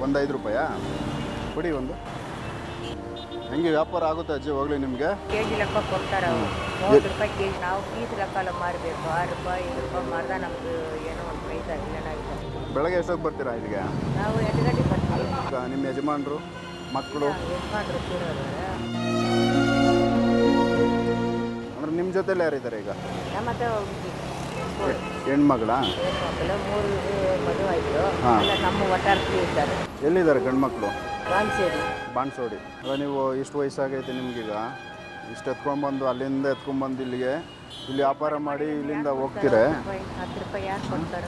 ಒಂದು 5 ರೂಪಾಯಾ ಕೊಡಿ ಒಂದು. ಹೆಂಗೆ ವ್ಯಾಪಾರ ಆಗುತ್ತೆ ಅಜ್ಜಿ ಹೋಗ್ಲಿ ನಿಮಗೆ? ಕೆಜಿ ಲೆಕ್ಕ ಕೊಡ್ತಾರೆ ಅವರು 30 ರೂಪಾಯಿ ಕೆಜಿ. ನಾವು ಪೀಸ್ ಲೆಕ್ಕ ಮಾರಬೇಕು. 6 ರೂಪಾಯಿ 7 ರೂಪಾಯಿ ಮಾರ್ದ ನಮ್ಗೆ ಏನೋ ಒಂದು ಪೈಸಾ ಏನಾಗುತ್ತೆ. ಬೆಳಗ್ಗೆ ಎಷ್ಟೊತ್ತು ಬರ್ತೀರಾ ಇಲ್ಲಿಗೆ? ನಾವು 8 ಗಂಟೆಗೆ ಬರ್ತೀವಿ. ನಿಮ್ಮ ಯಜಮಾನರು ಮಕ್ಕಳು ಯಜಮಾನ್ರು ಅಂದ್ರೆ ನಿಮ್ಮ ಜೊತೆಲಿ ಯಾರಿದ್ದಾರೆ ಈಗ? ನಮ್ಮ ಹತ್ರ ಹೆಣ್ಮಗಳ? ಹೆಣ್ಮಕ್ಳು 3 ಮದುವೆ ಆಯಿತು. ಎಲ್ಲ ನಮ್ಮ ಒಟ್ಟಾರ್ತಿ ಇದ್ದಾರೆ. ಎಲ್ಲಿದ್ದಾರೆ ಗಂಡು ಮಕ್ಕಳು? ಬಾಣಸೋಡಿ. ಅಲ್ಲ ನೀವು ಇಷ್ಟು ವಯಸ್ಸಾಗೈತೆ ನಿಮ್ಗೀಗ, ಇಷ್ಟು ಎತ್ಕೊಂಡ್ಬಂದು ಅಲ್ಲಿಂದ ಎತ್ಕೊಂಡ್ಬಂದು ಇಲ್ಲಿಗೆ ಇಲ್ಲಿ ವ್ಯಾಪಾರ ಮಾಡಿ ಇಲ್ಲಿಂದ ಹೋಗ್ತೀರ? 10 ರೂಪಾಯಿ ಯಾರು ಕೊಡ್ತಾರೆ?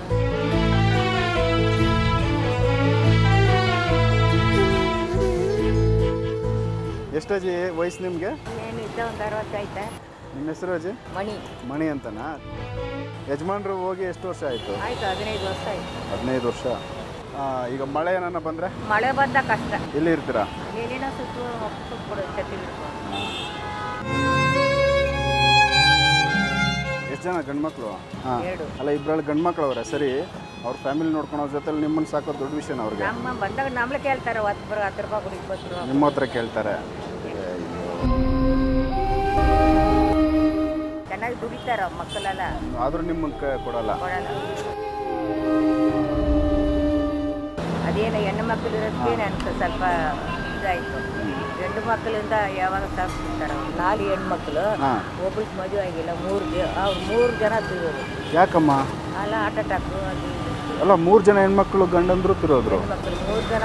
ಎಷ್ಟು ಅಜ್ಜಿ ವಯಸ್ಸು ನಿಮಗೆ? ಏನಿದ್ದ ಒಂದು 60 ಆಯ್ತಾ. ನಿಮ್ಮ ಹೆಸರು ಅಜ್ಜಿ? ಮಣಿ ಅಂತನಾ? ಯಜಮಾನ್ರು ಹೋಗಿ ಎಷ್ಟು ವರ್ಷ ಆಯಿತು? ಆಯಿತು 15 ವರ್ಷ ಆಯಿತು. 15 ವರ್ಷ. ಈಗ ಮಳೆ ಏನಾನ ಬಂದರೆ? ಮಳೆ ಬಂದ ಕಷ್ಟ. ಎಲ್ಲಿ ಇರ್ತೀರಾ? ಏನೇನೋ ಎಷ್ಟು ಜನ ಗಂಡು ಮಕ್ಕಳು? ಹಾಂ. 2. ಅಲ್ಲ ಇಬ್ಬರಲ್ಲಿ ಗಂಡು ಮಕ್ಕಳು ಅವರೇ ಸರಿ. ಅವ್ರ ಫ್ಯಾಮಿಲಿ ನೋಡ್ಕೊಳೋ ಜೊತೆಲಿ ನಿಮ್ಮನ್ನು ಸಾಕೋದು ದೊಡ್ಡ ವಿಷಯನ ಅವ್ರಿಗೆ? ನಮ್ಮ ಬಂದಾಗ ನಮ್ಮಳೆ ಕೇಳ್ತಾರೆ 10 ರೂಪಾಯಿ ಕೊಡಿ 20 ರೂಪಾಯಿ. ನಿಮ್ಮ ಹತ್ರ ಕೇಳ್ತಾರೆ? ಚೆನ್ನಾಗಿ ದುಡಿತಾರ ಮಕ್ಕಳೆಲ್ಲ. ಆದರೂ ನಿಮ್ಮನ್ನು ಕೊಡಲ್ಲ? ಅದೇನು ಹೆಣ್ಣು ಮಕ್ಕಳು ಇರೋದಕ್ಕೆ ನನಗೆ ಸ್ವಲ್ಪ ಇದಾಯಿತು. ಹೆಣ್ಣು ಮಕ್ಕಳಿಂದ ಯಾವಾಗ ಸಾಕ್ತಿರ್ತಾರೆ. 4 ಹೆಣ್ಮಕ್ಳು, ಒಬ್ಬಳಿಗೆ ಮದುವೆ ಆಗಿಲ್ಲ. 3 ಜನ ತಿರೋದು. ಯಾಕಮ್ಮ? ಅಲ್ಲ ಹಾರ್ಟ್ ಅಟ್ಯಾಕು ಅದು. ಅಲ್ಲ 3 ಜನ ಹೆಣ್ಮಕ್ಳು ಗಂಡಂದ್ರು ತಿರೋದ್ರು? ಹೆಣ್ಮಕ್ಳು 3 ಜನ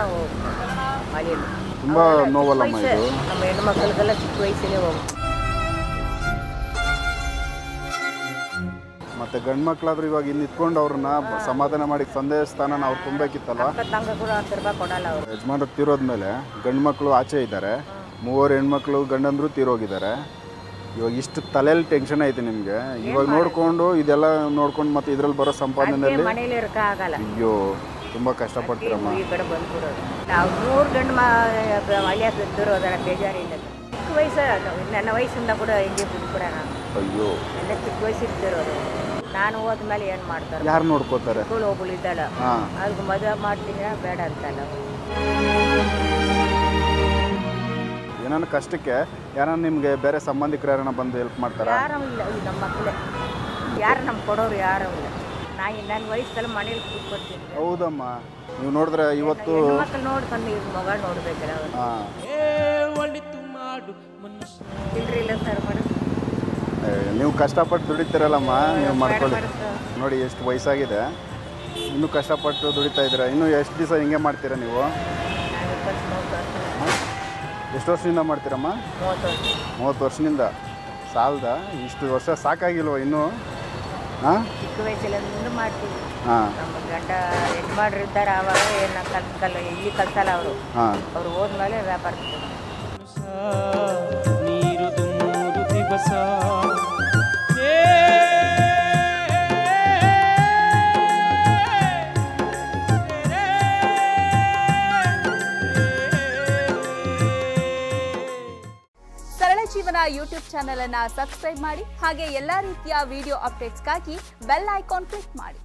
ಮಳೆಯಲ್ಲಿ. ತುಂಬ ನೋವಲ್ಲಮ್ಮ ಇದು. ನಮ್ಮ ಹೆಣ್ಣು ಮಕ್ಕಳಿಗೆಲ್ಲ ಚಿಕ್ಕ ವಯಸ್ಸಲ್ಲೇ ಹೋಗಿ. ಮತ್ತೆ ಗಂಡು ಮಕ್ಕಳಾದ್ರೂ ಇವಾಗ ಇನ್ನು ಇಟ್ಕೊಂಡು ಅವ್ರನ್ನ ಸಮಾಧಾನ ಮಾಡಿ ತಂದೆ ಸ್ಥಾನ ಅವ್ರು ತುಂಬಬೇಕಿತ್ತಲ್ಲ? ತಂಗ ಕೂಡ 10 ರೂಪಾಯಿ ಕೊಡಲ್ಲ ಅವರು. ಯಜಮಾನ್ರು ತೀರೋದ್ಮೇಲೆ ಗಂಡು ಮಕ್ಕಳು ಆಚೆ ಇದ್ದಾರೆ, 3 ಹೆಣ್ಮಕ್ಳು ಗಂಡಂದ್ರು ತೀರೋಗಿದ್ದಾರೆ. ಇವಾಗ ಇಷ್ಟು ತಲೆಯಲ್ಲಿ ಟೆನ್ಷನ್ ಐತೆ ನಿಮಗೆ. ಇವಾಗ ನೋಡ್ಕೊಂಡು ಇದೆಲ್ಲ ನೋಡ್ಕೊಂಡು ಮತ್ತೆ ಇದ್ರಲ್ಲಿ ಬರೋ ಸಂಪಾದನೆಯಲ್ಲಿ ಮನೇಲಿ ಇರೋಕ್ಕಾಗಲ್ಲ. ಅಯ್ಯೋ ತುಂಬ ಕಷ್ಟಪಡ್ತೀರಮ್ಮ. ಈ ಕಡೆ ಬಂದ್ಬಿಡೋದು. ನಾವು 3 ಗಂಡು ಹಳ್ಳಿಯ ತಿರೋದರ ಬೇಜಾರಿಲ್ಲ. ಚಿಕ್ಕ ವಯಸ್ಸು ನನ್ನ ವಯಸ್ಸಿಂದ ಕೂಡ ಹಿಂಗೆ ಬಿಟ್ಬಿಡ ನಾನು. ಅಯ್ಯೋ ಎಲ್ಲ ಚಿಕ್ಕ ವಯಸ್ಸಿಗೆ ತಿರೋದು. ನಾನು ಹೋದ್ಮೇಲೆ ಏನು ಮಾಡ್ತಾರೆ? ಯಾರು ನೋಡ್ಕೋತಾರೆ? ಒಬ್ಬಳು ಇದ್ದಾಳೆ, ಅದಕ್ಕೆ ಮದುವೆ ಮಾಡ್ತೀನಿ ಬೇಡ ಅಂತಲ್ಲ. ಏನಾನ ಕಷ್ಟಕ್ಕೆ ಯಾರು ನಿಮಗೆ ಬೇರೆ ಸಂಬಂಧಿಕರು ಯಾರನ್ನ ಬಂದು ಹೆಲ್ಪ್ ಮಾಡ್ತಾರಾ? ಯಾರೂ ಇಲ್ಲ. ನಮ್ಮ ಮಕ್ಕಳೇ ಯಾರು ನಮ್ಗೆ ಕೊಡೋರು ಯಾರೂ ಇಲ್ಲ. ನನ್ನ ವಯಸ್ಸಲ್ಲಿ ಮನೇಲಿ ಕೂತ್ಕೊಡ್ತೀನಿ. ಹೌದಮ್ಮ, ನೀವು ನೋಡಿದ್ರೆ ಇವತ್ತು ಮಕ್ಕಳು ನೋಡ್ಕೊಂಡು ಈಗ ಮಗ ನೋಡ್ಬೇಕಲ್ಲ. ಇಲ್ರಿ ಇಲ್ಲ ಸರ್ ಮೇಡಮ್. ನೀವು ಕಷ್ಟಪಟ್ಟು ದುಡಿತೀರಲ್ಲಮ್ಮ, ನೀವು ಮಾಡ್ಕೊಳ್ಳಿ. ನೋಡಿ ಎಷ್ಟು ವಯಸ್ಸಾಗಿದೆ, ಇನ್ನೂ ಕಷ್ಟಪಟ್ಟು ದುಡಿತಾ ಇದ್ದೀರಾ. ಇನ್ನೂ ಎಷ್ಟು ದಿವಸ ಹಿಂಗೆ ಮಾಡ್ತೀರಾ ನೀವು? ಎಷ್ಟು ವರ್ಷದಿಂದ ಮಾಡ್ತೀರಮ್ಮ? 30 ವರ್ಷದಿಂದ. ಸಾಲದ ಇಷ್ಟು ವರ್ಷ ಸಾಕಾಗಿಲ್ವ ಇನ್ನೂ? ಹಾಂ, ಚಿಕ್ಕ ವಯಸ್ಸಲ್ಲಿ ಮಾಡ್ತೀವಿ. ನಮ್ಮ ಗಂಡ ಯಜಮಾನ್ರು ಇದ್ದಾರೆ, ಆವಾಗ ಏನು ಇಲ್ಲಿ ಕಲ್ಸಲ್ಲ ಅವರು. ಅವ್ರು ಹೋದ್ಮೇಲೆ ವ್ಯಾಪಾರ. ಸರಳ ಜೀವನ ಯೂಟ್ಯೂಬ್ ಚಾನೆಲ್ ಅನ್ನು ಸಬ್ಸ್ಕ್ರೈಬ್ ಮಾಡಿ. ಹಾಗೆ ಎಲ್ಲಾ ರೀತಿಯ ವಿಡಿಯೋ ಅಪ್ಡೇಟ್ಸ್ಗಾಗಿ ಬೆಲ್ ಐಕಾನ್ ಕ್ಲಿಕ್ ಮಾಡಿ.